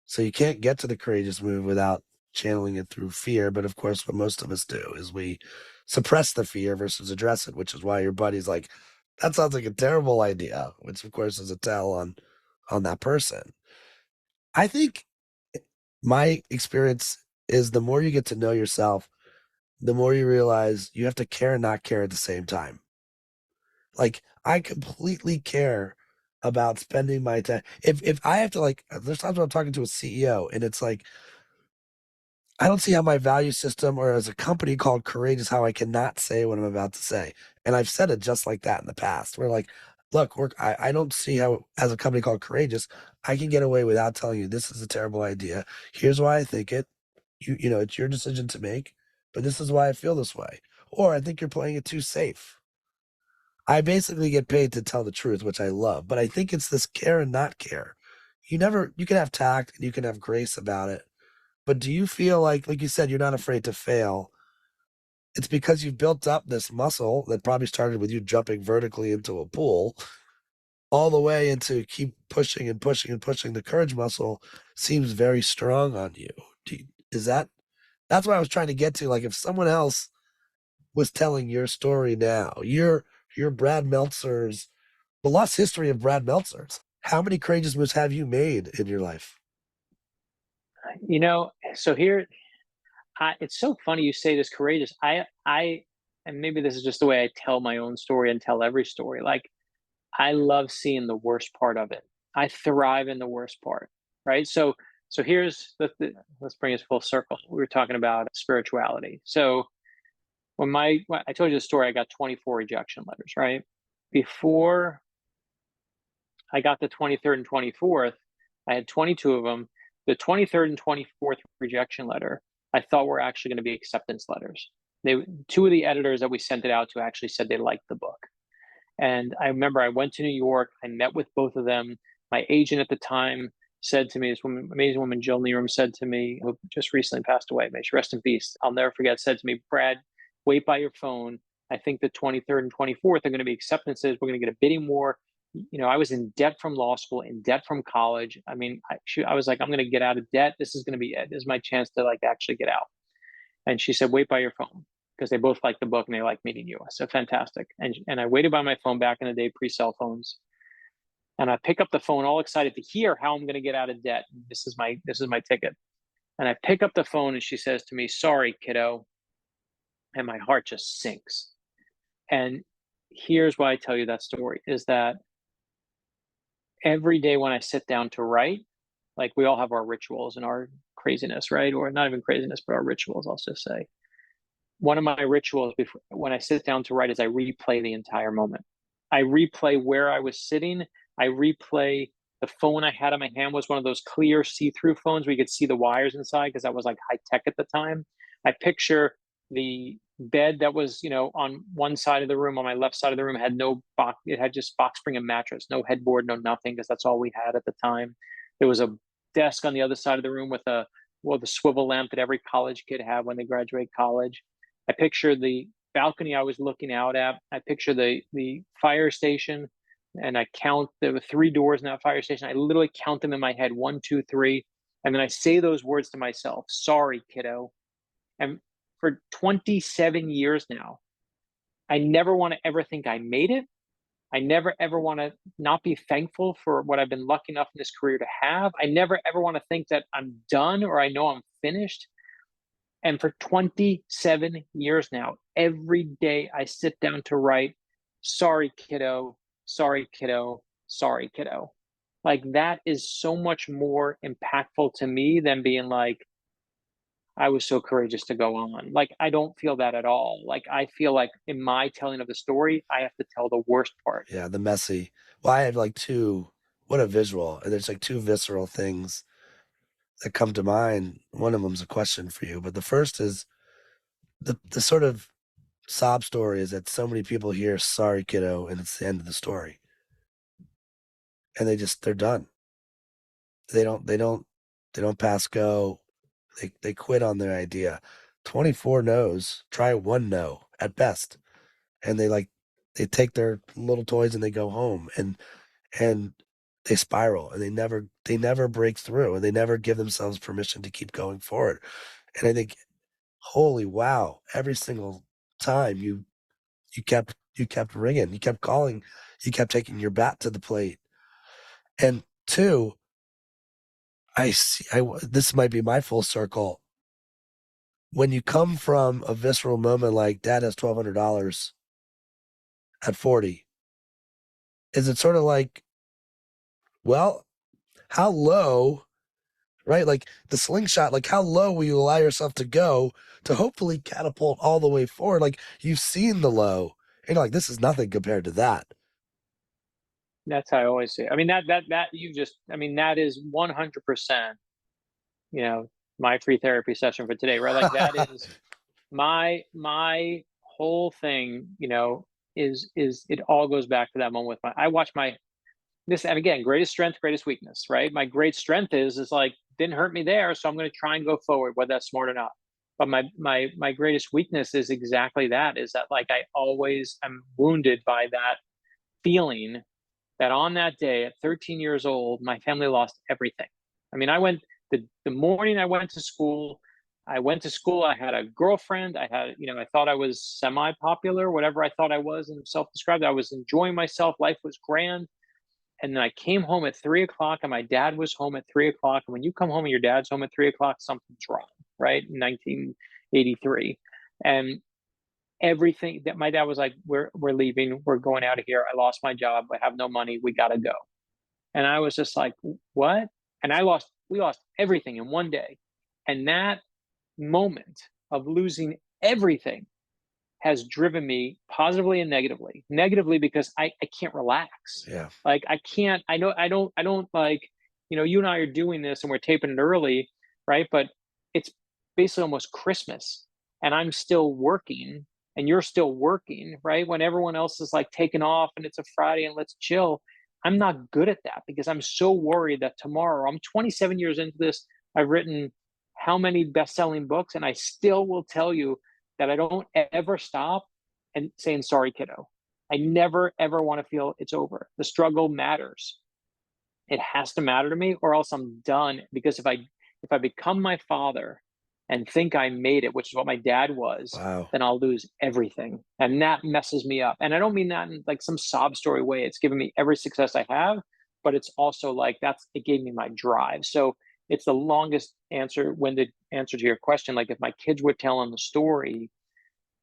So you can't get to the courageous move without channeling it through fear. But of course, what most of us do is we suppress the fear versus address it, which is why your buddy's like, that sounds like a terrible idea, which of course is a tell on that person. I think my experience is the more you get to know yourself, the more you realize you have to care and not care at the same time. Like I completely care about spending my time. If I have to like, there's times when I'm talking to a CEO and it's like, I don't see how my value system or as a company called Courageous, how I cannot say what I'm about to say. And I've said it just like that in the past. We're like, look, I don't see how as a company called Courageous, I can get away without telling you this is a terrible idea. Here's why I think it. You know, it's your decision to make, but this is why I feel this way. Or I think you're playing it too safe. I basically get paid to tell the truth, which I love, but I think it's this care and not care. You can have tact and you can have grace about it. But do you feel like you said, you're not afraid to fail? It's because you've built up this muscle that probably started with you jumping vertically into a pool all the way into keep pushing and pushing and pushing. The courage muscle seems very strong on you. Is that's what I was trying to get to. Like if someone else was telling your story now, your Brad Meltzer's, the lost history of Brad Meltzer's. How many courageous moves have you made in your life? You know, so here, it's so funny you say this courageous. And maybe this is just the way I tell my own story and tell every story. Like, I love seeing the worst part of it. I thrive in the worst part, right? So here's let's bring us full circle. We were talking about spirituality. So when I told you the story, I got 24 rejection letters, right? Before I got the 23rd and 24th, I had 22 of them. The 23rd and 24th rejection letter, I thought were actually going to be acceptance letters. Two of the editors that we sent it out to actually said they liked the book. And I remember I went to New York. I met with both of them. My agent at the time said to me, this woman, amazing woman, Jill Neerum, said to me, who just recently passed away, may she rest in peace. I'll never forget, said to me, Brad, wait by your phone. I think the 23rd and 24th are going to be acceptances. We're going to get a bidding war. You know, I was in debt from law school, in debt from college. I mean, I was like, I'm going to get out of debt. This is going to be it. This is my chance to like actually get out. And she said, wait by your phone, because they both like the book and they like meeting you. I said, fantastic. And I waited by my phone back in the day, pre-cell phones. And I pick up the phone all excited to hear how I'm going to get out of debt. This is my ticket. And I pick up the phone and she says to me, sorry, kiddo. And my heart just sinks. And here's why I tell you that story is that every day when I sit down to write, like we all have our rituals and our craziness, right? Or not even craziness, but our rituals, I'll just say. One of my rituals before when I sit down to write is I replay the entire moment. I replay where I was sitting. I replay the phone I had in my hand was one of those clear see-through phones where you could see the wires inside because that was like high tech at the time. I picture the bed that was, you know, on one side of the room, on my left side of the room, had no box. It had just box spring and mattress, no headboard, no nothing, because that's all we had at the time. There was a desk on the other side of the room with the swivel lamp that every college kid had when they graduate college. I picture the balcony I was looking out at. I picture the fire station, and I count. There were 3 doors in that fire station. I literally count them in my head, 1, 2, 3, and then I say those words to myself. Sorry, kiddo. And for 27 years now, I never want to ever think I made it. I never ever want to not be thankful for what I've been lucky enough in this career to have. I never ever want to think that I'm done or I know I'm finished. And for 27 years now, every day I sit down to write, sorry, kiddo, sorry, kiddo, sorry, kiddo. Like that is so much more impactful to me than being like, I was so courageous to go on. Like, I don't feel that at all. Like, I feel like in my telling of the story, I have to tell the worst part. Yeah, the messy. Well, I have like two, what a visual. And there's like two visceral things that come to mind. One of them's a question for you, but the first is the sort of sob story is that so many people hear sorry kiddo and it's the end of the story. And they're done. They don't pass go. They quit on their idea. 24 no's, try one no at best. And they take their little toys and they go home. And they spiral and they never break through, and they never give themselves permission to keep going forward. And I think, holy wow, every single time you kept ringing, you kept calling, you kept taking your bat to the plate. And two, this might be my full circle. When you come from a visceral moment like dad has $1,200 at 40, is it sort of like, well, how low, right? Like the slingshot, like how low will you allow yourself to go to hopefully catapult all the way forward? Like you've seen the low, and you're like, this is nothing compared to that. That's how I always say it. I mean, that you just, I mean, that is 100%, you know, my free therapy session for today, right? Like that is my whole thing, you know, is it all goes back to that moment with I watch my, this, and again, greatest strength, greatest weakness, right? My great strength is like, didn't hurt me there, so I'm going to try and go forward, whether that's smart or not. But my greatest weakness is exactly that, is that like I always am wounded by that feeling that on that day at 13 years old, my family lost everything. I mean, I went the morning I went to school. I went to school. I had a girlfriend. I had, you know, I thought I was semi-popular, whatever I thought I was and self-described. I was enjoying myself. Life was grand. And then I came home at 3 o'clock, and my dad was home at 3 o'clock. And when you come home and your dad's home at 3 o'clock, something's wrong, right? In 1983. And everything that my dad was like, we're leaving, we're going out of here. I lost my job, I have no money, we gotta go. And I was just like, what? And we lost everything in one day. And that moment of losing everything has driven me positively and negatively. Negatively because I can't relax. Yeah. Like I can't, I don't like, you know, you and I are doing this and we're taping it early, right? But it's basically almost Christmas and I'm still working and you're still working, right? When everyone else is like taking off and it's a Friday and let's chill. I'm not good at that because I'm so worried that tomorrow, I'm 27 years into this. I've written how many best-selling books, and I still will tell you that I don't ever stop and saying, sorry, kiddo. I never, ever want to feel it's over. The struggle matters. It has to matter to me or else I'm done. Because if I become my father and think I made it, which is what my dad was, Wow. then I'll lose everything. And that messes me up. And I don't mean that in like some sob story way. It's given me every success I have, but it's also like it gave me my drive. So it's the longest winded answer to your question. Like if my kids were telling the story,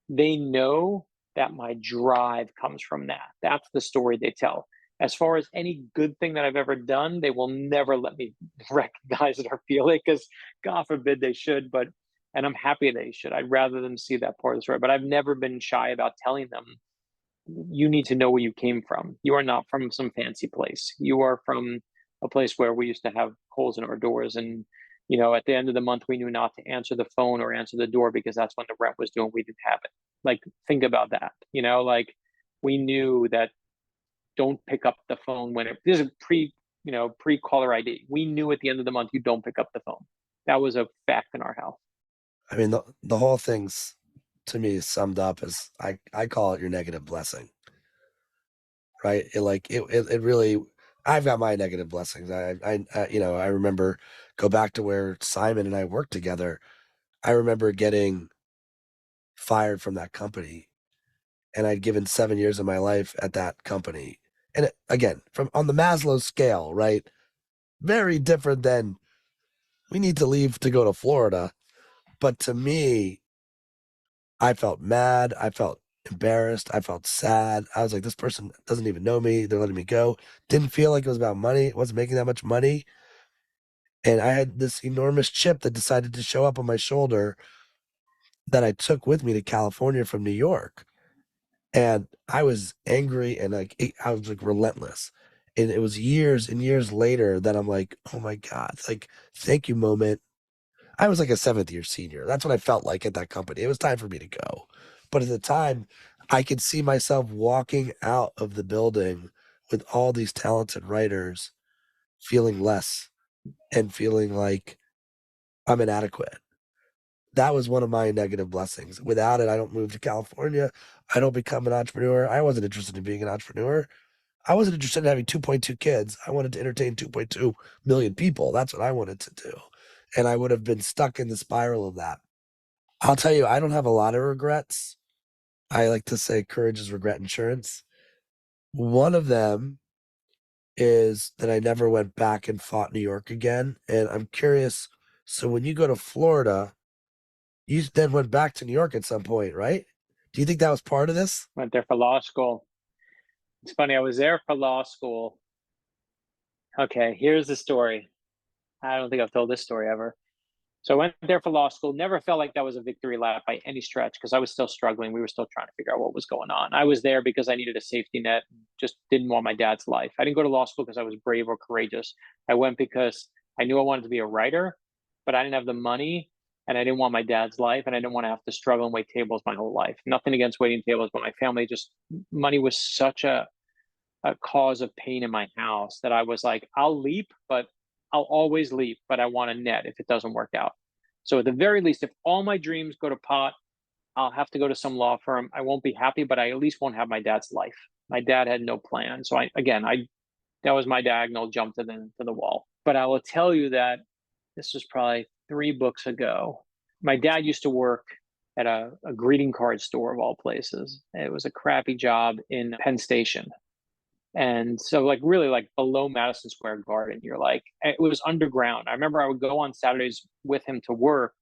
they know that my drive comes from that. That's the story they tell. As far as any good thing that I've ever done, they will never let me recognize it or feel it because God forbid they should, and I'm happy they should. I'd rather them see that part of the story. But I've never been shy about telling them, you need to know where you came from. You are not from some fancy place. You are from a place where we used to have holes in our doors. And, you know, at the end of the month, we knew not to answer the phone or answer the door because that's when the rent was due and we didn't have it. Like, think about that. You know, like we knew that don't pick up the phone when this is pre caller ID. We knew at the end of the month, you don't pick up the phone. That was a fact in our house. I mean, the whole thing's to me summed up as I call it your negative blessing, right? It really, I've got my negative blessings. I remember go back to where Simon and I worked together. I remember getting fired from that company, and I'd given 7 years of my life at that company. And again, from on the Maslow scale, right? Very different than we need to leave to go to Florida. But to me, I felt mad. I felt embarrassed. I felt sad. I was like, this person doesn't even know me. They're letting me go. Didn't feel like it was about money. It wasn't making that much money. And I had this enormous chip that decided to show up on my shoulder that I took with me to California from New York. And I was angry and I was like relentless. And it was years and years later that I'm like, oh my God, like, thank you moment. I was like a 7th-year senior. That's what I felt like at that company. It was time for me to go. But at the time, I could see myself walking out of the building with all these talented writers feeling less and feeling like I'm inadequate. That was one of my negative blessings. Without it, I don't move to California. I don't become an entrepreneur. I wasn't interested in being an entrepreneur. I wasn't interested in having 2.2 kids. I wanted to entertain 2.2 million people. That's what I wanted to do. And I would have been stuck in the spiral of that. I'll tell you, I don't have a lot of regrets. I like to say courage is regret insurance. One of them is that I never went back and fought New York again. And I'm curious. So when you go to Florida, you then went back to New York at some point, right? Do you think that was part of this? Went there for law school. It's funny, I was there for law school. Okay, here's the story. I don't think I've told this story ever. So I went there for law school. Never felt like that was a victory lap by any stretch because I was still struggling. We were still trying to figure out what was going on. I was there because I needed a safety net, just didn't want my dad's life. I didn't go to law school because I was brave or courageous. I went because I knew I wanted to be a writer, but I didn't have the money and I didn't want my dad's life and I didn't want to have to struggle and wait tables my whole life. Nothing against waiting tables, but my family just, money was such a cause of pain in my house that I was like, I'll leap, but I'll always leap, but I want a net if it doesn't work out. So at the very least, if all my dreams go to pot, I'll have to go to some law firm. I won't be happy, but I at least won't have my dad's life. My dad had no plan. So that was my diagonal jump to the wall. But I will tell you that this was probably 3 books ago. My dad used to work at a greeting card store of all places. It was a crappy job in Penn Station. And so like really like below Madison Square Garden, you're like, it was underground. I remember I would go on Saturdays with him to work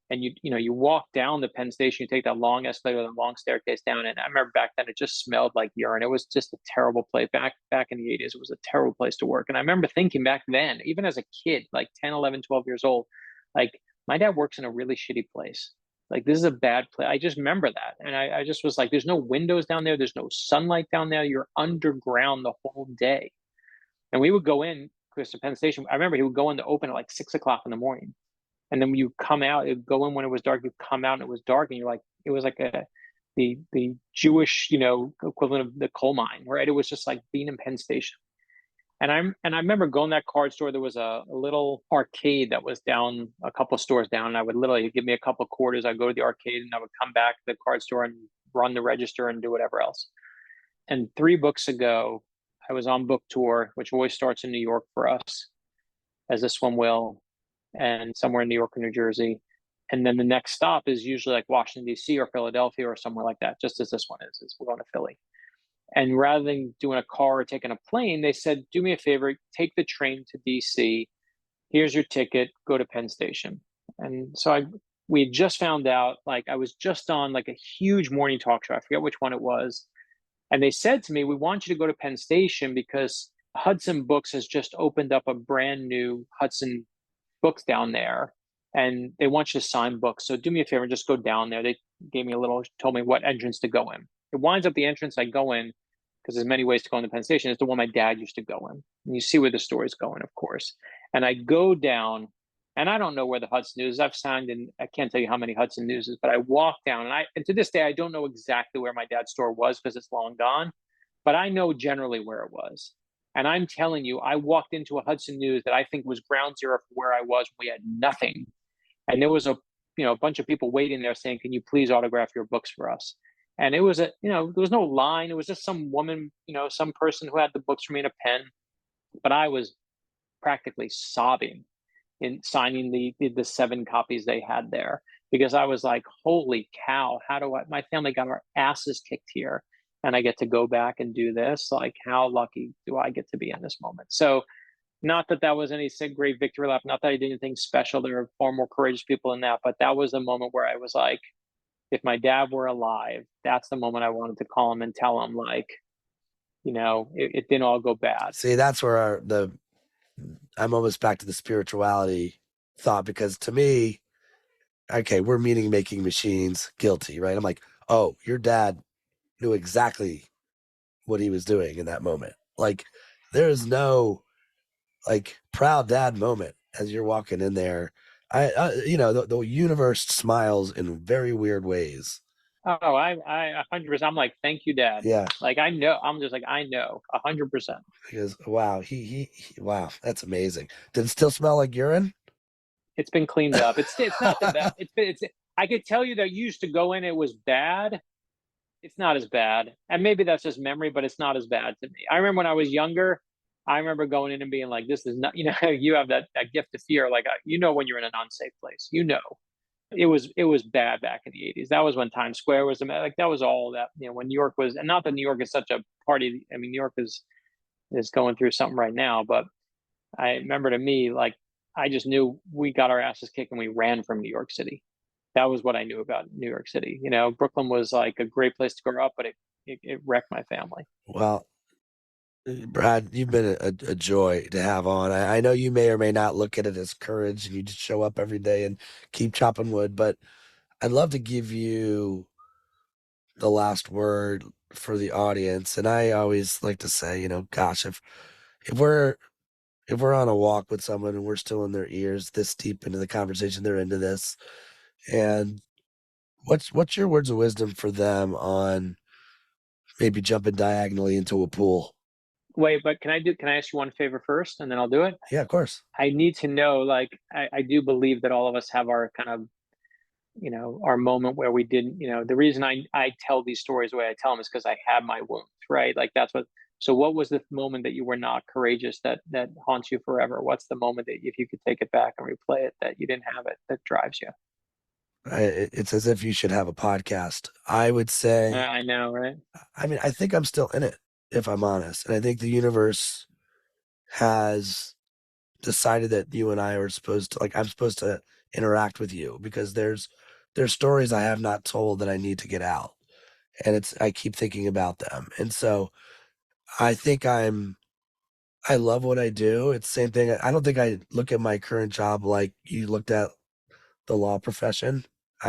and you walk down the Penn Station, you take that long escalator, the long staircase down. And I remember back then it just smelled like urine. It was just a terrible place back in the 80s. It was a terrible place to work. And I remember thinking back then, even as a kid, like 10, 11, 12 years old, like my dad works in a really shitty place. Like this is a bad place. I just remember that. And I just was like, there's no windows down there. There's no sunlight down there. You're underground the whole day. And we would go in, because to Penn Station, I remember he would go in to open at like 6 o'clock in the morning. And then you come out, it would go in when it was dark, you come out and it was dark. And you're like, it was like the Jewish, equivalent of the coal mine, right? It was just like being in Penn Station. And I remember going to that card store. There was a little arcade that was down a couple of stores down. And I would literally give me a couple of quarters. I'd go to the arcade and I would come back to the card store and run the register and do whatever else. And 3 books ago, I was on book tour, which always starts in New York for us, as this one will, and somewhere in New York or New Jersey. And then the next stop is usually like Washington, D.C. or Philadelphia or somewhere like that, just as this one is we're going to Philly. And rather than doing a car or taking a plane, they said, do me a favor, take the train to DC. Here's your ticket, go to Penn Station. And so we had just found out, like I was just on like a huge morning talk show. I forget which one it was. And they said to me, we want you to go to Penn Station because Hudson Books has just opened up a brand new Hudson Books down there. And they want you to sign books. So do me a favor, just go down there. They gave me told me what entrance to go in. It winds up the entrance I go in, because there's many ways to go into Penn Station. It's the one my dad used to go in. And you see where the story's going, of course. And I go down, and I don't know where the Hudson News is. I've signed in, I can't tell you how many Hudson News is, but I walk down, and to this day, I don't know exactly where my dad's store was because it's long gone, but I know generally where it was. And I'm telling you, I walked into a Hudson News that I think was ground zero for where I was. We had nothing. And there was a bunch of people waiting there saying, can you please autograph your books for us? And it was there was no line. It was just some woman, some person who had the books for me in a pen. But I was practically sobbing in signing the 7 copies they had there, because I was like, holy cow, my family got our asses kicked here. And I get to go back and do this. Like, how lucky do I get to be in this moment? So not that was any great victory lap. Not that I did anything special. There are far more courageous people than that. But that was the moment where I was like, if my dad were alive, that's the moment I wanted to call him and tell him, like, it didn't all go bad. See, that's where I'm almost back to the spirituality thought, because to me, okay, we're making machines, guilty, right? I'm like, oh, your dad knew exactly what he was doing in that moment. Like, there is no proud dad moment as you're walking in there. The universe smiles in very weird ways. Oh, I 100%. I'm like, thank you, Dad. Yeah. Like, I know. I'm just like, I know 100%. Because wow, he wow, that's amazing. Did it still smell like urine? It's been cleaned up. It's not that bad. I could tell you that you used to go in, it was bad, It's not as bad, and maybe that's just memory, but it's not as bad to me. I remember when I was younger, I remember going in and being like, "This is not," you have that gift of fear, like, when you're in an unsafe place, it was bad back in the '80s. That was when Times Square was like, that was all that, when New York was, and not that New York is such a party. I mean, New York is going through something right now, but I remember, to me, like, I just knew we got our asses kicked and we ran from New York City. That was what I knew about New York City. Brooklyn was like a great place to grow up, but it wrecked my family. Well, Brad, you've been a joy to have on. I know you may or may not look at it as courage and you just show up every day and keep chopping wood, but I'd love to give you the last word for the audience. And I always like to say, gosh, if we're on a walk with someone and we're still in their ears this deep into the conversation, they're into this. And what's your words of wisdom for them on maybe jumping diagonally into a pool? Wait, but can I ask you one favor first, and then I'll do it? Yeah, of course. I need to know, like, I do believe that all of us have our kind of, our moment where we didn't, the reason I tell these stories the way I tell them is because I have my wounds, right? Like, so what was the moment that you were not courageous that haunts you forever? What's the moment that, if you could take it back and replay it, that you didn't have it, that drives you? It's as if you should have a podcast. I would say, I know, right? I mean, I think I'm still in it, if I'm honest. And I think the universe has decided that you and I are supposed to, like, I'm supposed to interact with you because there's stories I have not told that I need to get out. And I keep thinking about them. And so I think I love what I do. It's the same thing. I don't think I look at my current job like you looked at the law profession.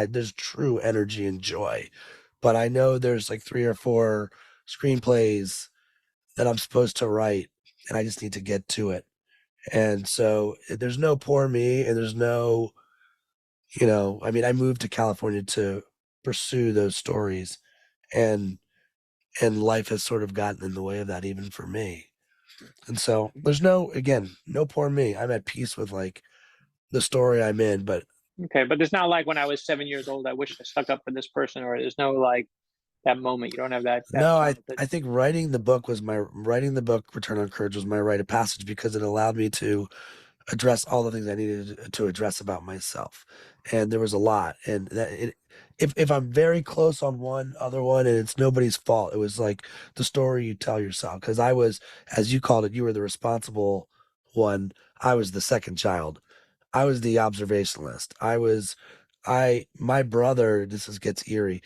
There's true energy and joy, but I know there's like 3 or 4 screenplays that I'm supposed to write, and I just need to get to it. And so there's no poor me, and there's no, I mean, I moved to California to pursue those stories, and life has sort of gotten in the way of that, even for me. And so there's no poor me. I'm at peace with like the story I'm in, but Okay, but it's not like when I was 7 years old, I wish I stuck up for this person, or there's no, like, that moment. You don't have that no, childhood. I think writing the book, Return on Courage, was my rite of passage because it allowed me to address all the things I needed to address about myself. And there was a lot. And if I'm very close on one other one, and it's nobody's fault, it was like the story you tell yourself. Because I was, as you called it, you were the responsible one. I was the second child. I was the observationalist. My brother, gets eerie.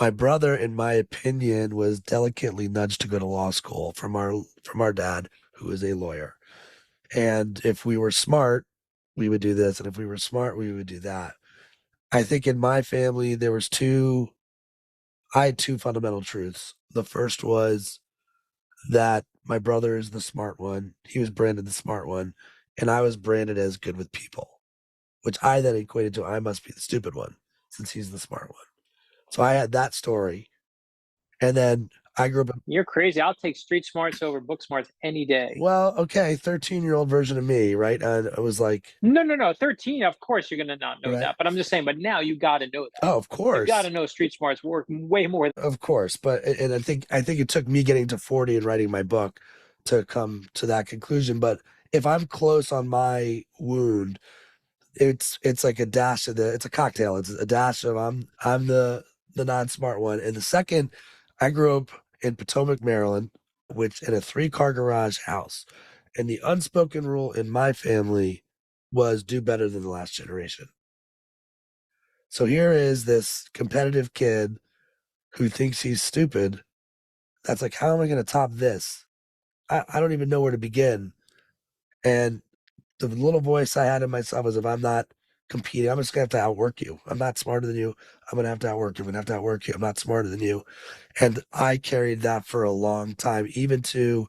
My brother, in my opinion, was delicately nudged to go to law school from our dad, who is a lawyer. And if we were smart, we would do this. And if we were smart, we would do that. I think in my family, I had 2 fundamental truths. The first was that my brother is the smart one. He was branded the smart one. And I was branded as good with people, which I then equated to I must be the stupid one since he's the smart one. So I had that story. And then I grew up. You're crazy. I'll take street smarts over book smarts any day. Well, okay, 13-year-old version of me, right? And I was like, No. 13, of course you're gonna not know right. that. But I'm just saying, but now you gotta know that. Oh, of course. You gotta know street smarts work way more. Of course. But and I think it took me getting to 40 and writing my book to come to that conclusion. But if I'm close on my wound, it's like a dash of it's a cocktail. It's a dash of I'm the non-smart one. And the second, I grew up in Potomac, Maryland, which in a 3-car garage house. And the unspoken rule in my family was do better than the last generation. So here is this competitive kid who thinks he's stupid. That's like, how am I going to top this? I don't even know where to begin. And the little voice I had in myself was, if I'm not competing, I'm just going to have to outwork you. I'm not smarter than you. I'm going to have to outwork you. I'm going to have to outwork you. I'm not smarter than you. And I carried that for a long time, even to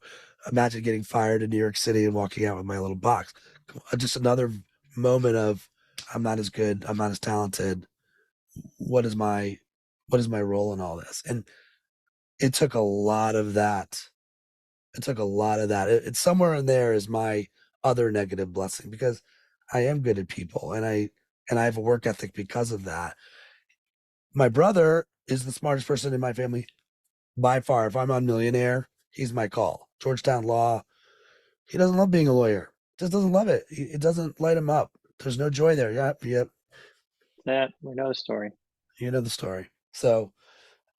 imagine getting fired in New York City and walking out with my little box. Just another moment of, I'm not as good. I'm not as talented. What is my role in all this? And it took a lot of that. It's somewhere in there is my other negative blessing, because I am good at people and I have a work ethic because of that. My brother is the smartest person in my family by far. If I'm on Millionaire, he's my call. Georgetown Law. He doesn't love being a lawyer. Just doesn't love it. It doesn't light him up. There's no joy there. Yep. That we know the story. You know the story. So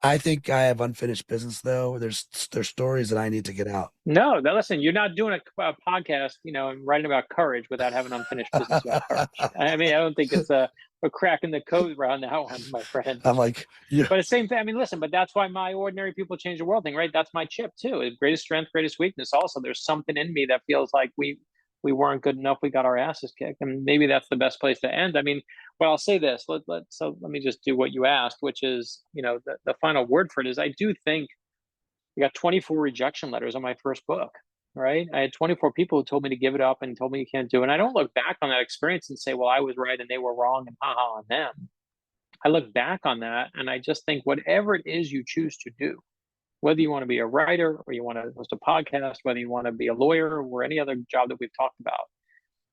I think I have unfinished business, though. There's stories that I need to get out. No, listen, you're not doing a podcast, and writing about courage without having unfinished business about courage. I mean, I don't think it's a crack in the code around that one, my friend. I'm like, yeah. But the same thing. I mean, listen, but that's why my ordinary people change the world thing, right? That's my chip too. Greatest strength, greatest weakness. Also, there's something in me that feels like we weren't good enough. We got our asses kicked, and maybe that's the best place to end. I mean, well, I'll say this. Let me just do what you asked, which is, the final word for it is, I do think I got 24 rejection letters on my first book, right? I had 24 people who told me to give it up and told me you can't do it. And I don't look back on that experience and say, well, I was right and they were wrong and haha on them. I look back on that and I just think whatever it is you choose to do, whether you want to be a writer or you want to host a podcast, whether you want to be a lawyer or any other job that we've talked about,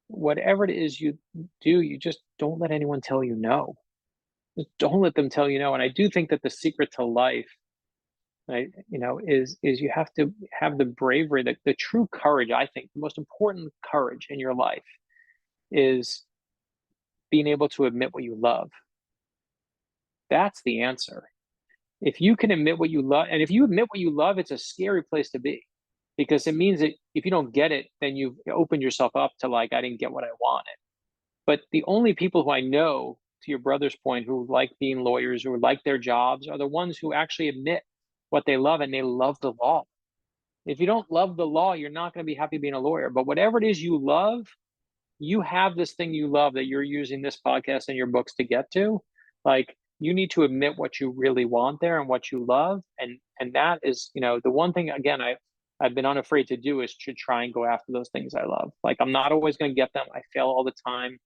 whatever it is you do, you just don't let anyone tell you no. Just don't let them tell you no. And I do think that the secret to life, right, is you have to have the bravery, the true courage. I think the most important courage in your life is being able to admit what you love. That's the answer. If you can admit what you love, and if you admit what you love, it's a scary place to be, because it means that if you don't get it, then you've opened yourself up to I didn't get what I wanted. But the only people who I know, to your brother's point, who like being lawyers, who like their jobs, are the ones who actually admit what they love, and they love the law. If you don't love the law, you're not going to be happy being a lawyer. But whatever it is you love, you have this thing you love that you're using this podcast and your books to get to. You need to admit what you really want there and what you love. And that is, the one thing, again, I've been unafraid to do is to try and go after those things I love. I'm not always going to get them. I fail all the time.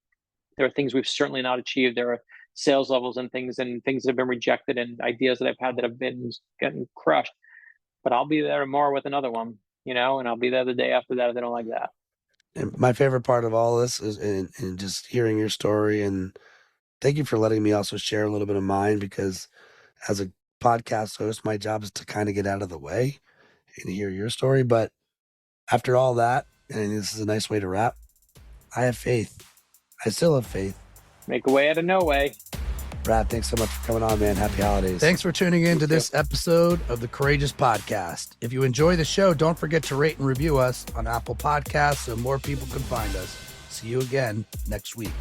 There are things we've certainly not achieved. There are sales levels and things that have been rejected and ideas that I've had that have been getting crushed. But I'll be there tomorrow with another one, and I'll be there the day after that if they don't like that. And my favorite part of all this is in just hearing your story, and thank you for letting me also share a little bit of mine, because as a podcast host, my job is to kind of get out of the way and hear your story. But after all that, and this is a nice way to wrap, I have faith. I still have faith. Make a way out of no way. Brad, thanks so much for coming on, man. Happy holidays. Thanks for tuning in to this episode of the Courageous Podcast. If you enjoy the show, don't forget to rate and review us on Apple Podcasts so more people can find us. See you again next week.